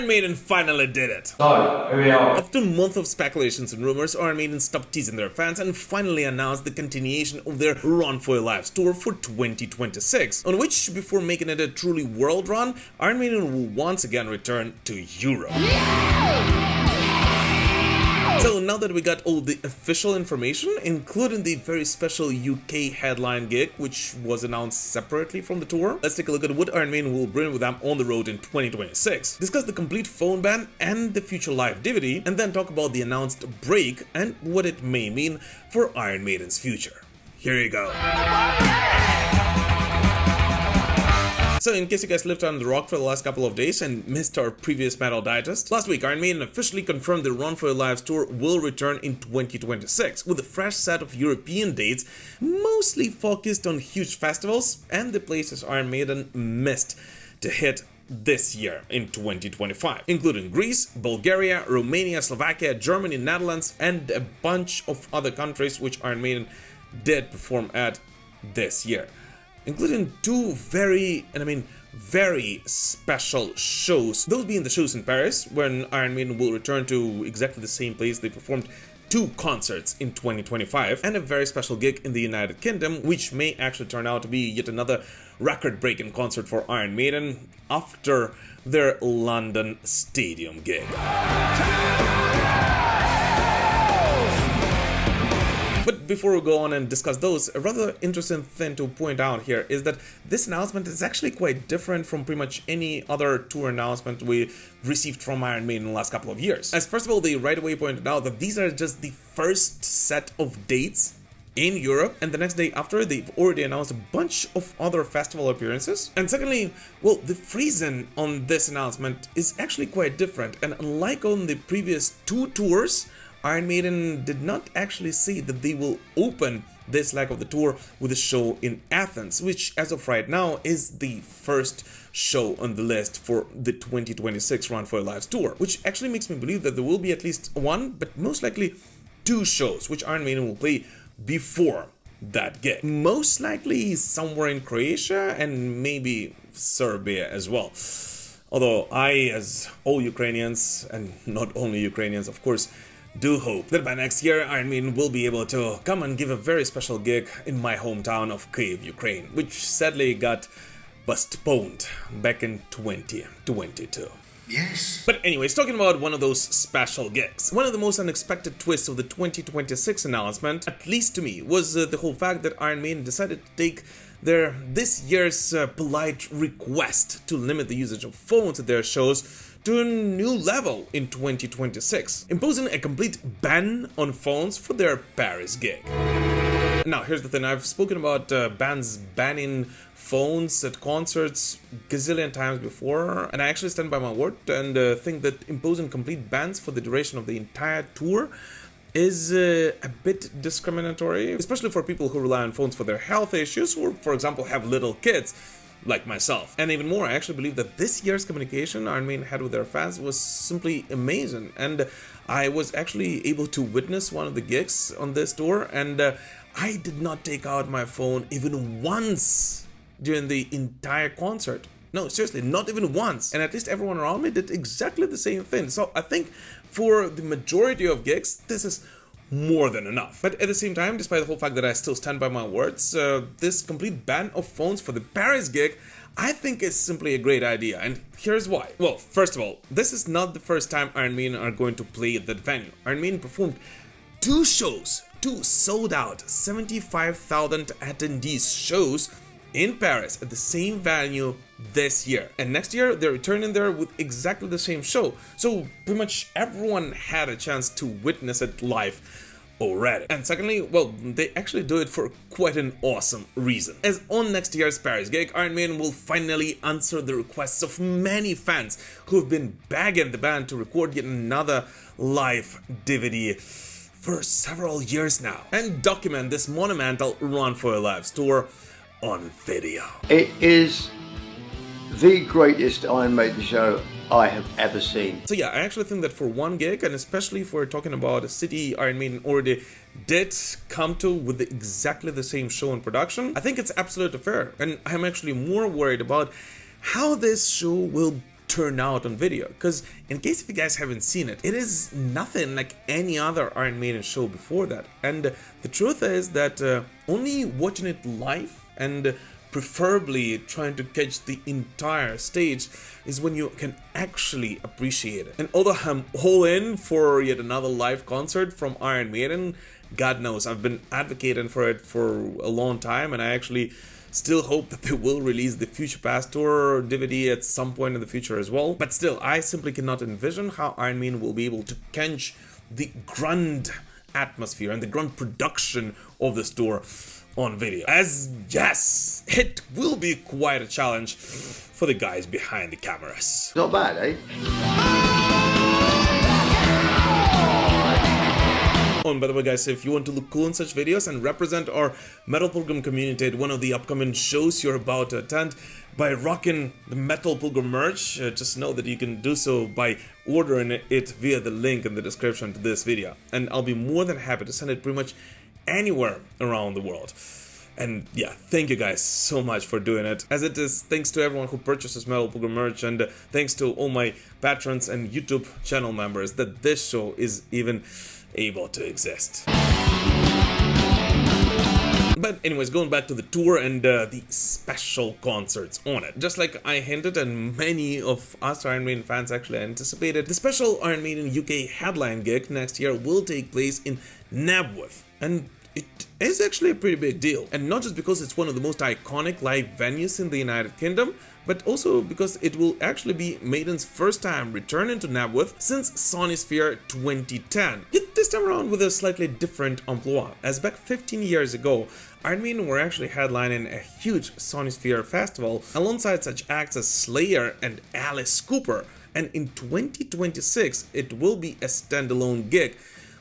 Iron Maiden finally did it! So, here we are. After a month of speculations and rumors, Iron Maiden stopped teasing their fans and finally announced the continuation of their Run for Your Lives tour for 2026, on which, before making it a truly world run, Iron Maiden will once again return to Europe. So now that we got all the official information, including the very special UK headline gig, which was announced separately from the tour, let's take a look at what Iron Maiden will bring with them on the road in 2026, discuss the complete phone ban and the future live DVD, and then talk about the announced break and what it may mean for Iron Maiden's future. Here you go. So in case you guys lived under the rock for the last couple of days and missed our previous Metal Digest, last week Iron Maiden officially confirmed the Run for Your Lives tour will return in 2026 with a fresh set of European dates, mostly focused on huge festivals and the places Iron Maiden missed to hit this year in 2025, including Greece, Bulgaria, Romania, Slovakia, Germany, Netherlands, and a bunch of other countries which Iron Maiden did perform at this year, including two very special shows. Those being the shows in Paris, when Iron Maiden will return to exactly the same place they performed two concerts in 2025, and a very special gig in the United Kingdom, which may actually turn out to be yet another record-breaking concert for Iron Maiden after their London stadium gig. But before we go on and discuss those, a rather interesting thing to point out here is that this announcement is actually quite different from pretty much any other tour announcement we received from Iron Maiden in the last couple of years. As first of all, they right away pointed out that these are just the first set of dates in Europe, and the next day after, they've already announced a bunch of other festival appearances. And secondly, well, the phrasing on this announcement is actually quite different, and unlike on the previous two tours, Iron Maiden did not actually say that they will open this leg of the tour with a show in Athens, which as of right now is the first show on the list for the 2026 Run for Your Lives tour, which actually makes me believe that there will be at least one, but most likely two shows which Iron Maiden will play before that gig. Most likely somewhere in Croatia and maybe Serbia as well. Although I, as all Ukrainians, and not only Ukrainians of course, do hope that by next year Iron Maiden will be able to come and give a very special gig in my hometown of Kyiv, Ukraine, which sadly got postponed back in 2022. Yes. But anyways, talking about one of those special gigs, one of the most unexpected twists of the 2026 announcement, at least to me, was the whole fact that Iron Maiden decided to take this year's polite request to limit the usage of phones at their shows to a new level in 2026, imposing a complete ban on phones for their Paris gig. Now, here's the thing, I've spoken about bands banning phones at concerts gazillion times before, and I actually stand by my word and think that imposing complete bans for the duration of the entire tour is a bit discriminatory, especially for people who rely on phones for their health issues or, for example, have little kids like myself. And even more, I actually believe that this year's communication Iron Maiden had with their fans was simply amazing, and I was actually able to witness one of the gigs on this tour, and I did not take out my phone even once during the entire concert. No, seriously, not even once. And at least everyone around me did exactly the same thing. So I think for the majority of gigs, this is more than enough. But at the same time, despite the whole fact that I still stand by my words, this complete ban of phones for the Paris gig, I think is simply a great idea, and here's why. Well, first of all, this is not the first time Iron Maiden are going to play at that venue. Iron Maiden performed two sold out 75,000 attendees shows in Paris at the same venue this year, and next year they're returning there with exactly the same show, so pretty much everyone had a chance to witness it live already. And secondly, well, they actually do it for quite an awesome reason, as on next year's Paris gig, Iron Maiden will finally answer the requests of many fans who've been begging the band to record yet another live DVD for several years now and document this monumental Run for Your Lives tour on video. It is the greatest Iron Maiden show I have ever seen. So yeah, I actually think that for one gig, and especially if we're talking about a city Iron Maiden already did come to with exactly the same show and production, I think it's absolutely fair. And I'm actually more worried about how this show will turn out on video, because in case if you guys haven't seen it, it is nothing like any other Iron Maiden show before that. And the truth is that only watching it live and preferably trying to catch the entire stage is when you can actually appreciate it. And although I'm all in for yet another live concert from Iron Maiden, God knows I've been advocating for it for a long time, and I actually still hope that they will release the Future Past Tour DVD at some point in the future as well. But still, I simply cannot envision how Iron Maiden will be able to catch the grand atmosphere and the grand production of this tour on video. As yes, it will be quite a challenge for the guys behind the cameras. Not bad, eh? Oh, and by the way guys, if you want to look cool in such videos and represent our Metal Pilgrim community at one of the upcoming shows you're about to attend by rocking the Metal Pilgrim merch, just know that you can do so by ordering it via the link in the description to this video. And I'll be more than happy to send it pretty much anywhere around the world. And yeah, thank you guys so much for doing it. As it is, thanks to everyone who purchases Metal Pilgrim merch, and thanks to all my patrons and YouTube channel members that this show is even able to exist. But anyways, going back to the tour and the special concerts on it. Just like I hinted and many of us Iron Maiden fans actually anticipated, the special Iron Maiden UK headline gig next year will take place in Knebworth. And it is actually a pretty big deal. And not just because it's one of the most iconic live venues in the United Kingdom, but also because it will actually be Maiden's first time returning to Knebworth since Sonisphere 2010. Yet this time around with a slightly different amplitude, as back 15 years ago, Iron Maiden were actually headlining a huge Sonisphere festival alongside such acts as Slayer and Alice Cooper, and in 2026 it will be a standalone gig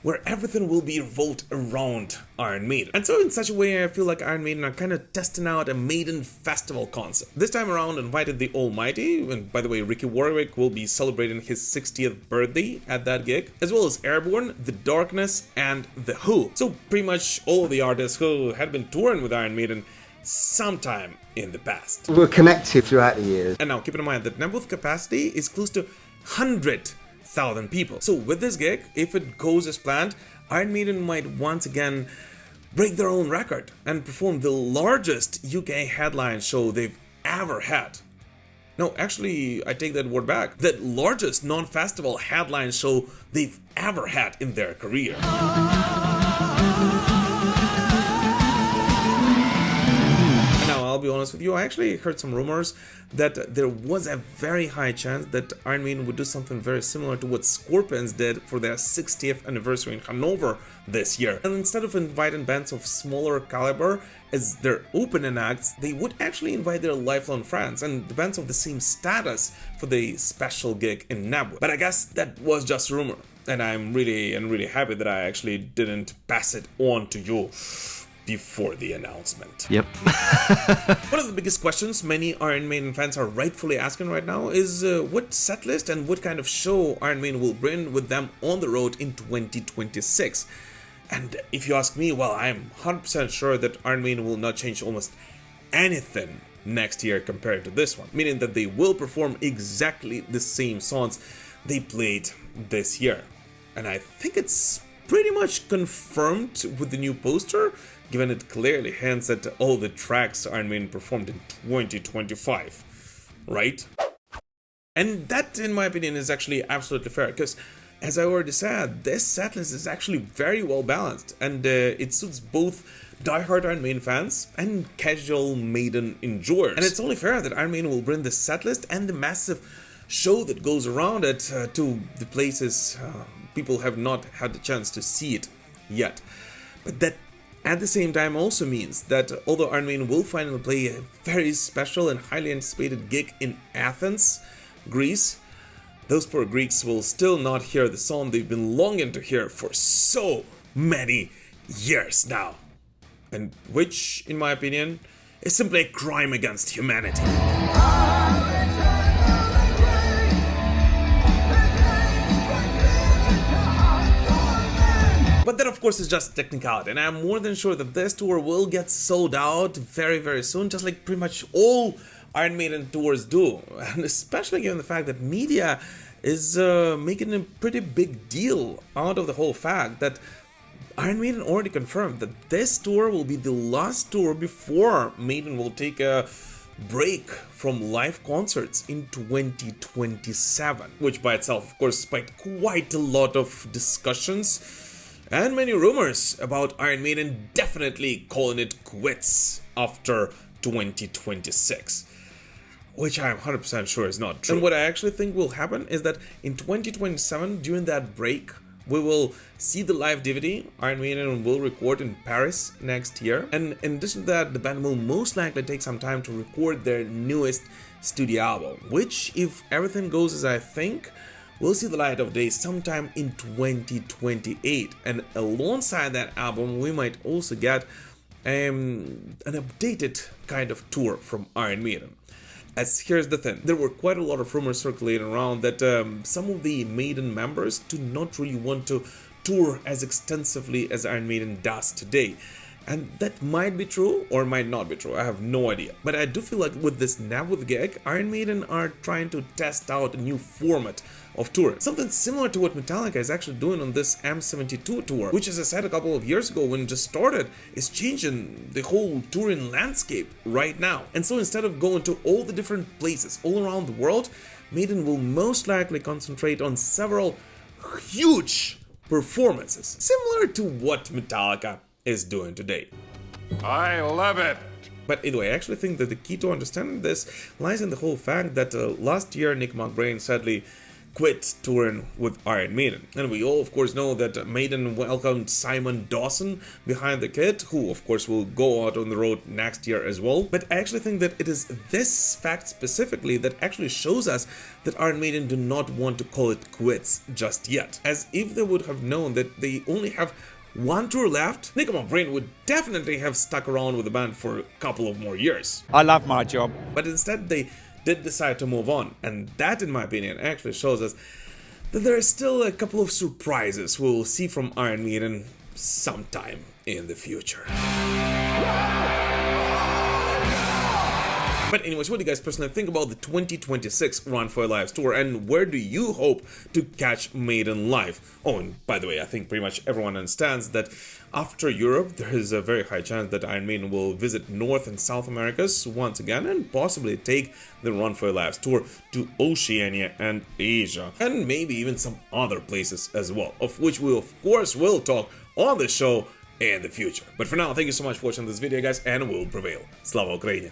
where everything will be revolved around Iron Maiden. And so in such a way, I feel like Iron Maiden are kind of testing out a Maiden festival concept. This time around invited the Almighty, and by the way, Ricky Warwick will be celebrating his 60th birthday at that gig, as well as Airborne, The Darkness, and The Who. So pretty much all of the artists who had been touring with Iron Maiden sometime in the past. We're connected throughout the years. And now keep in mind that Knebworth capacity is close to 100,000 people. So with this gig, if it goes as planned, Iron Maiden might once again break their own record and perform the largest UK headline show they've ever had. No, actually, I take that word back. The largest non-festival headline show they've ever had in their career. I'll be honest with you, I actually heard some rumors that there was a very high chance that Iron Maiden would do something very similar to what Scorpions did for their 60th anniversary in Hanover this year. And instead of inviting bands of smaller caliber as their opening acts, they would actually invite their lifelong friends and the bands of the same status for the special gig in Knebworth. But I guess that was just rumor, and I'm really happy that I actually didn't pass it on to you before the announcement. Yep. One of the biggest questions many Iron Maiden fans are rightfully asking right now is what setlist and what kind of show Iron Maiden will bring with them on the road in 2026. And if you ask me, well, I'm 100% sure that Iron Maiden will not change almost anything next year compared to this one, meaning that they will perform exactly the same songs they played this year. And I think it's pretty much confirmed with the new poster, given it clearly hints at all the tracks Iron Maiden performed in 2025, right? And that, in my opinion, is actually absolutely fair, because as I already said, this setlist is actually very well balanced, and it suits both diehard Iron Maiden fans and casual Maiden enjoyers. And it's only fair that Iron Maiden will bring the setlist and the massive show that goes around it to the places people have not had the chance to see it yet. But that at the same time also means that although Iron Maiden will finally play a very special and highly anticipated gig in Athens, Greece, those poor Greeks will still not hear the song they've been longing to hear for so many years now. And which, in my opinion, is simply a crime against humanity. But that of course is just technicality, and I'm more than sure that this tour will get sold out very soon, just like pretty much all Iron Maiden tours do, and especially given the fact that media is making a pretty big deal out of the whole fact that Iron Maiden already confirmed that this tour will be the last tour before Maiden will take a break from live concerts in 2027, which by itself, of course, spiked quite a lot of discussions and many rumors about Iron Maiden definitely calling it quits after 2026. Which I'm 100% sure is not true. And what I actually think will happen is that in 2027, during that break, we will see the live DVD Iron Maiden will record in Paris next year. And in addition to that, the band will most likely take some time to record their newest studio album, which, if everything goes as I think, will see the light of day sometime in 2028. And alongside that album, we might also get an updated kind of tour from Iron Maiden. As here's the thing, there were quite a lot of rumors circulating around that some of the Maiden members do not really want to tour as extensively as Iron Maiden does today. And that might be true or might not be true, I have no idea. But I do feel like with this Knebworth gig, Iron Maiden are trying to test out a new format of touring. Something similar to what Metallica is actually doing on this M72 tour, which, as I said a couple of years ago when it just started, is changing the whole touring landscape right now. And so instead of going to all the different places all around the world, Maiden will most likely concentrate on several huge performances, similar to what Metallica is doing today. I love it! But anyway, I actually think that the key to understanding this lies in the whole fact that last year Nick McBrain sadly quit touring with Iron Maiden. And we all, of course, know that Maiden welcomed Simon Dawson behind the kit, who, of course, will go out on the road next year as well. But I actually think that it is this fact specifically that actually shows us that Iron Maiden do not want to call it quits just yet. As if they would have known that they only have one tour left, Nick McBrain would definitely have stuck around with the band for a couple of more years. I love my job. But instead they did decide to move on, and that, in my opinion, actually shows us that there are still a couple of surprises we'll see from Iron Maiden sometime in the future. But anyways, what do you guys personally think about the 2026 Run for Your Lives tour, and where do you hope to catch Maiden live? Oh, and by the way, I think pretty much everyone understands that after Europe, there is a very high chance that Iron Maiden will visit North and South Americas once again, and possibly take the Run for Your Lives tour to Oceania and Asia, and maybe even some other places as well, of which we of course will talk on the show in the future. But for now, thank you so much for watching this video, guys, and we'll prevail. Slava Ukraini!